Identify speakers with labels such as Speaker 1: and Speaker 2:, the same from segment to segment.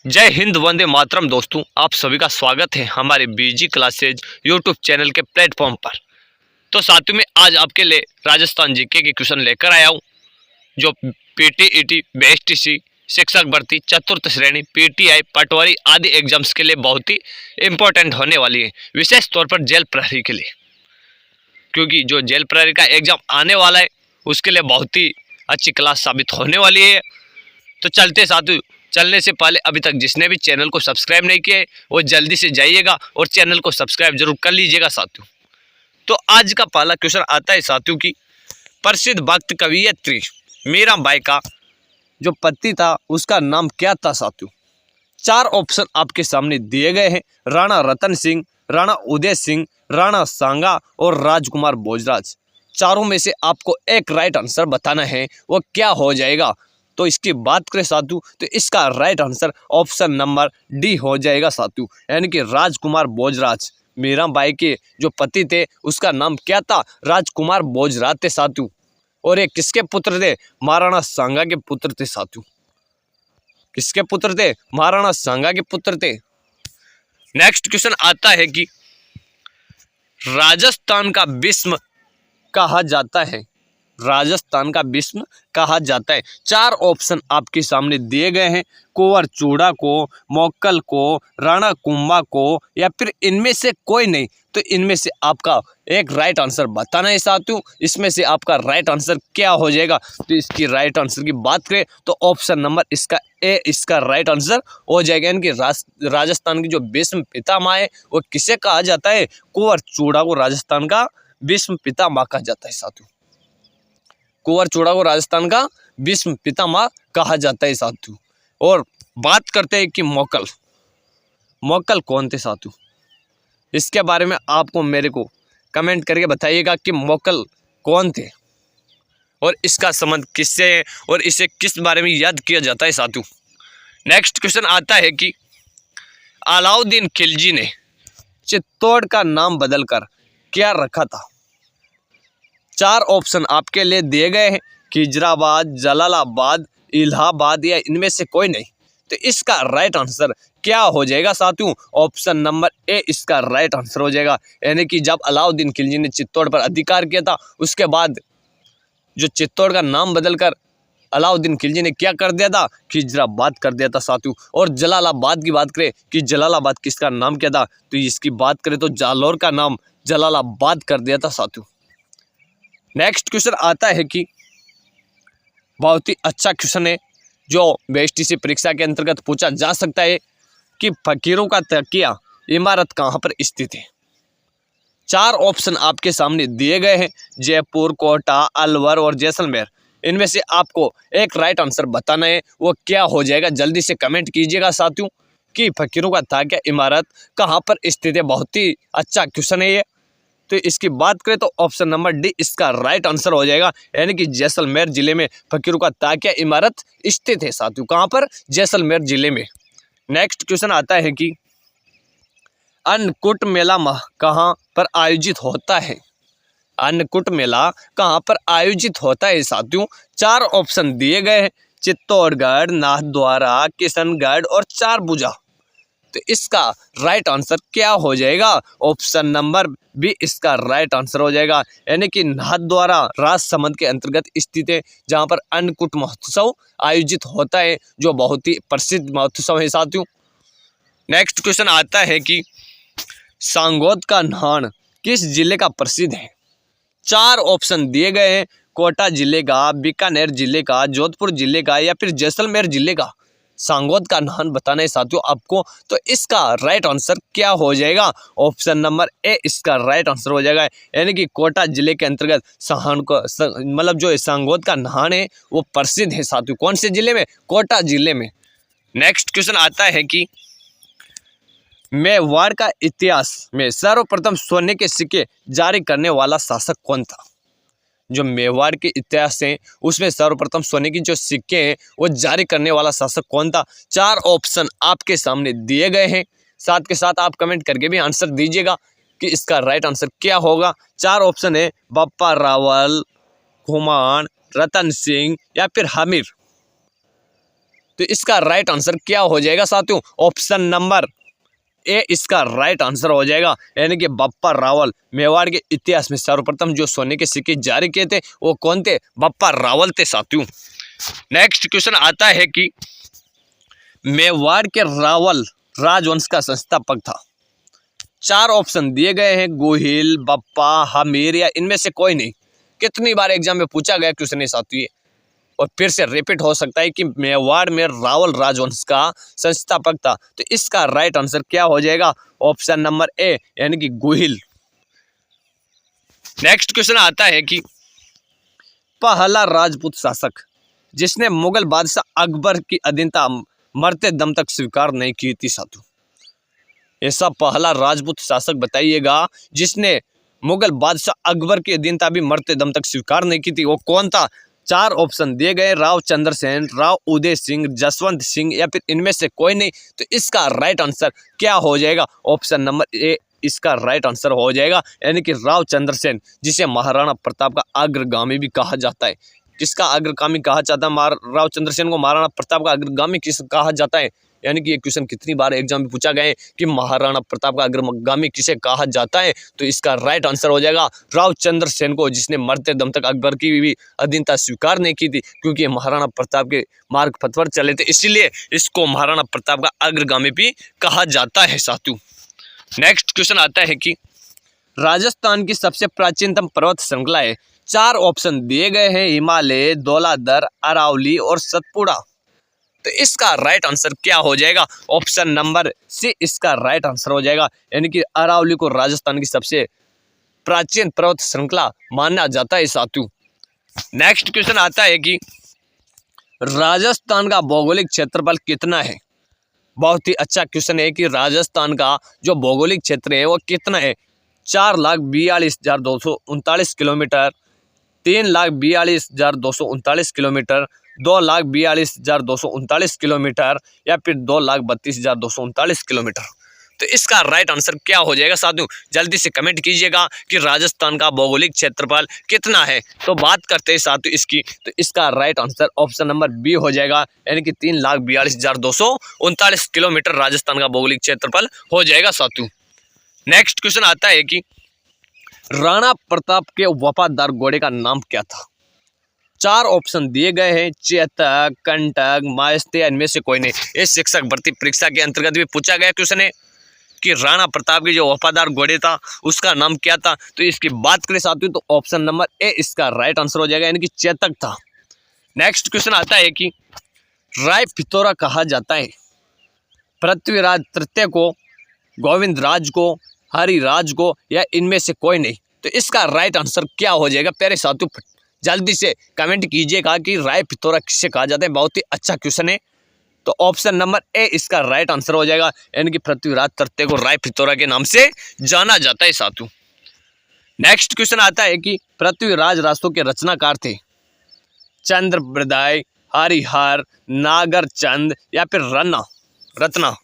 Speaker 1: जय हिंद, वंदे मातरम। दोस्तों, आप सभी का स्वागत है हमारे बीजी क्लासेज यूट्यूब चैनल के प्लेटफॉर्म पर। तो साथियों में आज आपके लिए राजस्थान जीके के क्वेश्चन लेकर आया हूँ, जो पीटीईटी, बीएसटीसी, शिक्षक भर्ती, चतुर्थ श्रेणी, पीटीआई, पटवारी आदि एग्जाम्स के लिए बहुत ही इम्पोर्टेंट होने वाली है, विशेष तौर पर जेल प्रहरी के लिए। क्योंकि जो जेल प्रहरी का एग्जाम आने वाला है उसके लिए बहुत ही अच्छी क्लास साबित होने वाली है। तो चलते साथियों, चलने से पहले अभी तक जिसने भी चैनल को सब्सक्राइब नहीं किया है वो जल्दी से जाइएगा और चैनल को सब्सक्राइब जरूर कर लीजिएगा साथियों। तो आज का पहला क्वेश्चन आता है साथियों की, प्रसिद्ध भक्त कवयित्री मीराबाई का जो पति था उसका नाम क्या था साथियों। चार ऑप्शन आपके सामने दिए गए हैं, राणा रतन सिंह, राणा उदय सिंह, राणा सांगा और राजकुमार भोजराज। चारों में से आपको एक राइट आंसर बताना है, वो क्या हो जाएगा। तो इसकी बात करें साथियों तो इसका right answer option number D हो जाएगा साथियों, यानी कि राजकुमार भोजराज। मीराबाई के जो पति थे उसका नाम क्या था, राजकुमार भोजराज थे साथियों। और ये किसके पुत्र थे, महाराणा सांगा के पुत्र थे साथियों। किसके पुत्र थे, महाराणा सांगा के पुत्र थे। नेक्स्ट क्वेश्चन आता है कि राजस्थान का भीष्म कहा जाता है। राजस्थान का भीष्म कहा जाता है। चार ऑप्शन आपके सामने दिए गए हैं, कुंवर चूड़ा को, मोक्कल को, राणा कुंभा को या फिर इनमें से कोई नहीं। तो इनमें से आपका एक राइट आंसर बताना है साथियों। इसमें से आपका राइट आंसर क्या हो जाएगा। तो इसकी राइट आंसर की बात करें तो ऑप्शन नंबर इसका ए इसका राइट आंसर हो जाएगा। यानी कि राजस्थान की जो भीष्म पितामह है वो किसे कहा जाता है, कुंवर चूड़ा को राजस्थान का भीष्म पितामह कहा जाता है साथियों। कुंवर चूड़ा को राजस्थान का भीष्म पितामह कहा जाता है साथियों। और बात करते हैं कि मोक्कल कौन थे साथियों। इसके बारे में आपको मेरे को कमेंट करके बताइएगा कि मोक्कल कौन थे और इसका संबंध किससे है और इसे किस बारे में याद किया जाता है साथियों। नेक्स्ट क्वेश्चन आता है कि अलाउद्दीन खिलजी ने चित्तौड़ का नाम बदलकर क्या रखा था। चार ऑप्शन आपके लिए दिए गए हैं, खिजराबाद, जलालाबाद, इलाहाबाद या इनमें से कोई नहीं। तो इसका राइट आंसर क्या हो जाएगा साथियों, ऑप्शन नंबर ए इसका राइट आंसर हो जाएगा। यानी कि जब अलाउद्दीन खिलजी ने चित्तौड़ पर अधिकार किया था उसके बाद जो चित्तौड़ का नाम बदलकर अलाउद्दीन खिलजी ने क्या कर दिया था, खिजराबाद कर दिया था साथियों। और जलालाबाद की बात करें कि जलालाबाद किसका नाम क्या था, तो इसकी बात करें तो जालौर का नाम जलालाबाद कर दिया था साथियों। नेक्स्ट क्वेश्चन आता है कि बहुत ही अच्छा क्वेश्चन है जो बीएसटीसी परीक्षा के अंतर्गत पूछा जा सकता है कि फकीरों का तकिया इमारत कहाँ पर स्थित है। चार ऑप्शन आपके सामने दिए गए हैं, जयपुर, कोटा, अलवर और जैसलमेर। इनमें से आपको एक राइट आंसर बताना है, वो क्या हो जाएगा। जल्दी से कमेंट कीजिएगा साथियों कि फकीरों का तकिया इमारत कहाँ पर स्थित है। बहुत ही अच्छा क्वेश्चन है ये। तो इसकी बात करें तो ऑप्शन नंबर डी इसका राइट आंसर हो जाएगा, यानी कि जैसलमेर जिले में फकीरों का तकिया इमारत स्थित है साथियों। कहाँ पर, जैसलमेर जिले में। नेक्स्ट क्वेश्चन आता है कि अन्नकूट मेला कहाँ पर आयोजित होता है। अन्नकूट मेला कहाँ पर आयोजित होता है साथियों। चार ऑप्शन दिए गए हैं, चित्तौड़गढ़, नाथद्वारा, किशनगढ़ और चारभुजा। तो इसका राइट आंसर क्या हो जाएगा, ऑप्शन नंबर बी इसका राइट आंसर हो जाएगा। यानी कि नाथद्वारा राजसमंद के अंतर्गत स्थित है, जहां पर अन्नकूट महोत्सव आयोजित होता है, जो बहुत ही प्रसिद्ध महोत्सव है साथियों। नेक्स्ट क्वेश्चन आता है कि सांगोद का नान किस जिले का प्रसिद्ध है। चार ऑप्शन दिए गए हैं, कोटा जिले का, बीकानेर जिले का, जोधपुर जिले का या फिर जैसलमेर जिले का। सांगोद का नाम बताना है साथियों आपको। तो इसका राइट आंसर क्या हो जाएगा, ऑप्शन नंबर ए इसका राइट आंसर हो जाएगा। यानी कि कोटा जिले के अंतर्गत मतलब जो सांगोद का नान है वो प्रसिद्ध है साथियों। कौन से जिले में, कोटा जिले में। नेक्स्ट क्वेश्चन आता है कि मेवाड़ का इतिहास में सर्वप्रथम सोने के सिक्के जारी करने वाला शासक कौन था। जो मेवाड़ के इतिहास हैं उसमें सर्वप्रथम सोने की जो सिक्के हैं वो जारी करने वाला शासक कौन था। चार ऑप्शन आपके सामने दिए गए हैं, साथ के साथ आप कमेंट करके भी आंसर दीजिएगा कि इसका राइट आंसर क्या होगा। चार ऑप्शन है, बप्पा रावल, घुमान, रतन सिंह या फिर हमीर। तो तो इसका राइट आंसर क्या हो जाएगा साथियों? ऑप्शन नंबर ए इसका राइट आंसर हो जाएगा, यानी कि बप्पा रावल। मेवाड़ के इतिहास में सर्वप्रथम जो सोने के सिक्के जारी किए थे वो कौन थे? बप्पा रावल थे साथियों। नेक्स्ट क्वेश्चन आता है कि मेवाड़ के रावल राजवंश का संस्थापक था। 4 ऑप्शन दिए गए हैं, गोहिल, बप्पा, हमीर या इनमें से कोई नहीं। कितनी बार एग्जाम में पूछा गया क्वेश्चन है साथियों, और फिर से रिपीट हो सकता है कि मेवाड़ में रावल राजवंश का संस्थापक था। तो इसका राइट आंसर क्या हो जाएगा? ऑप्शन नंबर ए यानी कि गोहिल। नेक्स्ट क्वेश्चन आता है कि पहला राजपूत शासक जिसने मुगल बादशाह अकबर की अधीनता मरते दम तक स्वीकार नहीं की थी साथियों। ऐसा पहला राजपूत शासक बताइएगा जिसने मुगल बादशाह अकबर की अधीनता भी मरते दम तक स्वीकार नहीं की थी, वो कौन था? 4 ऑप्शन दिए गए, राव चंद्रसेन, राव उदय सिंह, जसवंत सिंह या फिर इनमें से कोई नहीं। तो इसका राइट आंसर क्या हो जाएगा? ऑप्शन नंबर ए इसका राइट आंसर हो जाएगा, यानी कि राव चंद्रसेन, जिसे महाराणा प्रताप का अग्रगामी भी कहा जाता है। किसका अग्रगामी कहा जाता है? राव चंद्रसेन को महाराणा प्रताप का अग्रगामी किस कहा जाता है? यानी कि ये क्वेश्चन कितनी बार एग्जाम में पूछा गया है कि महाराणा प्रताप का अग्रगामी किसे कहा जाता है? तो इसका राइट आंसर हो जाएगा राव चंद्रसेन को, जिसने मरते दम तक अकबर की भी अधीनता स्वीकार नहीं की थी, क्योंकि महाराणा प्रताप के मार्ग पथ पर चले थे, इसीलिए इसको महाराणा प्रताप का अग्रगामी भी कहा जाता है साथियों। नेक्स्ट क्वेश्चन आता है कि राजस्थान की सबसे प्राचीनतम पर्वत श्रृंखला है। 4 ऑप्शन दिए गए हैं, हिमालय, धौलाधर, अरावली और सतपुड़ा। तो इसका राइट आंसर क्या हो जाएगा? ऑप्शन नंबर सी इसका राइट आंसर हो जाएगा, यानी कि अरावली को राजस्थान की सबसे प्राचीन पर्वत श्रृंखला माना जाता है साथियों। नेक्स्ट क्वेश्चन आता है कि राजस्थान का भौगोलिक क्षेत्रफल कितना है? बहुत ही अच्छा क्वेश्चन है कि राजस्थान का जो भौगोलिक क्षेत्र है वो कितना है? 4,42,239 किलोमीटर, 3,42,239 किलोमीटर, 2,42,239 किलोमीटर या फिर 2,32,239 किलोमीटर। तो इसका राइट आंसर क्या हो जाएगा साथियों? जल्दी से कमेंट कीजिएगा कि राजस्थान का भौगोलिक क्षेत्रफल कितना है। तो बात करते हैं साथियों इसकी, तो इसका right answer option number B हो जाएगा, यानी कि 3,42,239 किलोमीटर राजस्थान का भौगोलिक क्षेत्रफल हो जाएगा साथियों। नेक्स्ट क्वेश्चन आता है कि राणा प्रताप के वफादार घोड़े का नाम क्या था? 4 ऑप्शन दिए गए हैं, चेतक, कंटक, मायस्ते, इनमें से कोई नहीं। ये शिक्षक भर्ती परीक्षा के अंतर्गत भी पूछा गया क्वेश्चन है कि राणा प्रताप के जो वफादार घोड़े था उसका नाम क्या था। तो इसकी बात करें साथियों तो ऑप्शन नंबर ए इसका राइट आंसर हो जाएगा, यानी कि चेतक था। नेक्स्ट क्वेश्चन आता है कि राय पिथौरा कहा जाता है पृथ्वीराज तृतीय को, गोविंद राज को, हरिराज को या इनमें से कोई नहीं। तो इसका राइट आंसर क्या हो जाएगा? प्यारे साथियों जल्दी से कमेंट कीजिएगा कि राय पिथौरा किससे कहा जाता है। बहुत ही अच्छा क्वेश्चन है। तो ऑप्शन नंबर ए इसका राइट आंसर हो जाएगा, यानी कि पृथ्वीराज तृतीय को राय पिथौरा के नाम से जाना जाता है साथियों। नेक्स्ट क्वेश्चन आता है कि पृथ्वीराज रासों के रचनाकार थे चंद्रबृदाय, हरिहर, नागरचंद या फिर रत्ना।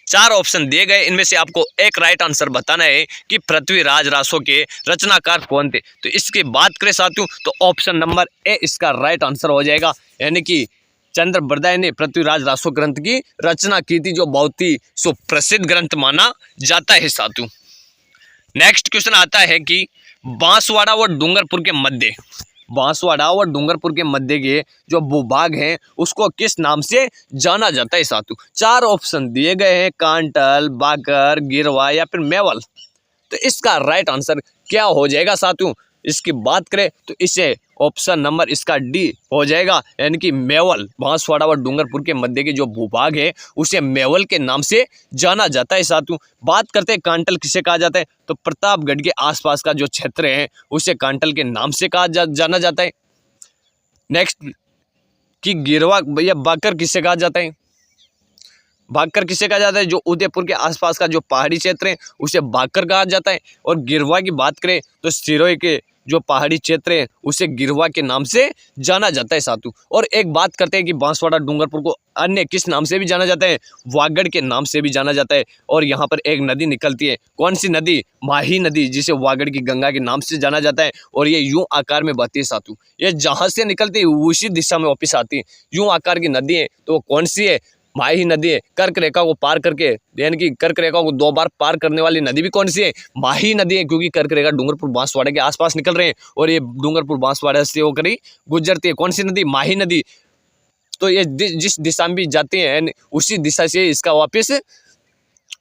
Speaker 1: 4 ऑप्शन दिए गए, इनमें से आपको एक राइट आंसर बताना है कि पृथ्वीराज रासों के रचनाकार कौन थे। तो इसकी बात करें साथियों तो ऑप्शन नंबर ए इसका राइट आंसर हो जाएगा, यानी कि चंद्रबृदाय ने पृथ्वीराज रासो ग्रंथ की रचना की थी, जो बहुत ही सुप्रसिद्ध ग्रंथ माना जाता है साथियों। नेक्स्ट क्वेश्चन आता है कि बांसवाड़ा व डूंगरपुर के मध्य के जो भूभाग हैं उसको किस नाम से जाना जाता है साथियों। 4 ऑप्शन दिए गए हैं, कांटल, बाकर, गिरवा या फिर मेवल। तो इसका राइट आंसर क्या हो जाएगा साथियों? इसकी बात करें तो इसे ऑप्शन नंबर इसका डी हो जाएगा, यानी कि मेवल। बांसवाड़ा व डूंगरपुर के मध्य के जो भूभाग है उसे मेवल के नाम से जाना जाता है साथियों। बात करते हैं कांटल किसे कहा जाता है, तो प्रतापगढ़ के आसपास का जो क्षेत्र है उसे कांटल के नाम से जाना जाता है। नेक्स्ट कि गिरवा या बाकर किसे कहा जाता है? बाकर किसे कहा जाता है? जो उदयपुर के आसपास का जो पहाड़ी क्षेत्र है उसे बाकर कहा जाता है। और गिरवा की बात करें तो सिरोही के जो पहाड़ी क्षेत्र है उसे गिरवा के नाम से जाना जाता है साथियों। और एक बात करते हैं कि बांसवाड़ा डूंगरपुर को अन्य किस नाम से भी जाना जाता है, वागड़ के नाम से भी जाना जाता है। और यहाँ पर एक नदी निकलती है, कौन सी नदी, माही नदी, जिसे वागड़ की गंगा के नाम से जाना जाता है। और ये यूं आकार में बहती है साथियों, ये जहाँ से निकलती है उसी दिशा में वापिस आती है। यूं आकार की नदी है तो कौन सी है, माही नदी है। कर्क रेखा को पार करके, यानी कि कर्क रेखा को 2 बार पार करने वाली नदी भी कौन सी है, माही नदी है, क्योंकि कर्क रेखा डूंगरपुर बांसवाड़ा के आसपास निकल रहे हैं और ये डूंगरपुर बांसवाड़ा से होकर ही गुजरती है। कौन सी नदी, माही नदी। तो ये जिस दिशा में भी जाती है उसी दिशा से इसका वापिस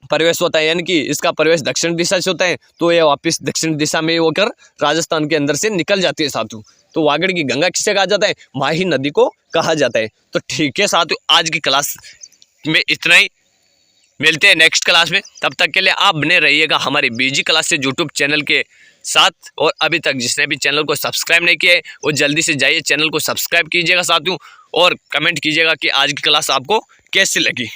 Speaker 1: प्रवेश होता है, यानी कि इसका प्रवेश दक्षिण दिशा से होता है तो ये वापस दक्षिण दिशा में होकर राजस्थान के अंदर से निकल जाती है साथियों। तो वागड़ की गंगा किसे कहा जाता है, माही नदी को कहा जाता है। तो ठीक है साथियों, आज की क्लास में इतना ही, मिलते हैं नेक्स्ट क्लास में। तब तक के लिए आप बने रहिएगा हमारी बीजी क्लास से यूट्यूब चैनल के साथ। और अभी तक जिसने भी चैनल को सब्सक्राइब नहीं किया है वो जल्दी से जाइए चैनल को सब्सक्राइब कीजिएगा साथियों, और कमेंट कीजिएगा कि आज की क्लास आपको कैसी लगी।